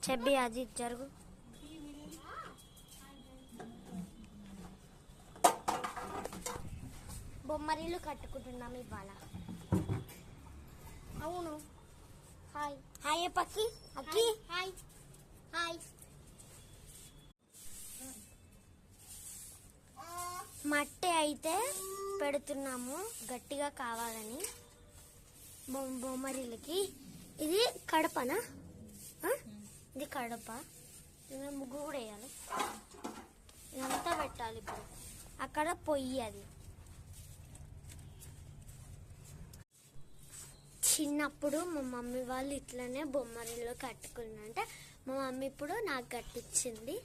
చెప్పి అది జరుగు. బొమ్మరిల్లు కట్టుకుంటున్నాం ఇవాళ. అవును. హాయ్ హాయ్ పక్కి అక్కి. Hi hi. మట్టి అయితే పెడుతున్నాము గట్టిగా కావాలని బొమ్మరిల్లుకి. ఇది కడపనా? ఇది కడప. ముగ్గు కూడా వేయాలి. ఇదంతా పెట్టాలి. ఇప్పుడు అక్కడ పొయ్యి. అది చిన్నప్పుడు మా మమ్మీ వాళ్ళు ఇట్లనే బొమ్మరిల్లు కట్టుకున్నంటే మా మమ్మీ ఇప్పుడు నాకు కట్టించింది.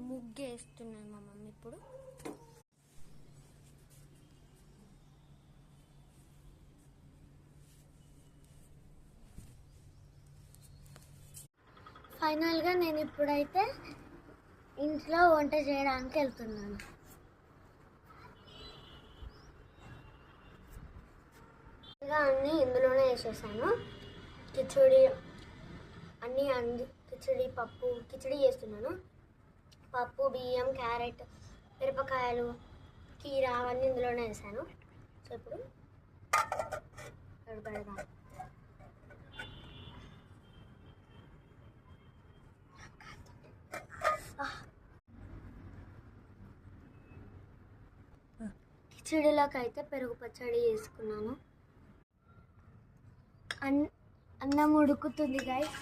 ముగ్గేస్తున్నది మా మమ్మీ ఇప్పుడు. ఫైనల్గా నేను ఇప్పుడైతే ఇంట్లో వంట చేయడానికి వెళ్తున్నాను. ఇంకా అన్నీ ఇందులోనే వేసేసాను. కిచడి కిచడి పప్పు కిచడి చేస్తున్నాను. పప్పు, బియ్యం, క్యారెట్, మిరపకాయలు, కీర అవన్నీ ఇందులోనే వేసాను. సో ఇప్పుడు పెడదాం. కిచడిలోకి అయితే పెరుగు పచ్చడి చేసుకున్నాను. అన్నం ఉడుకుతుంది గైస్.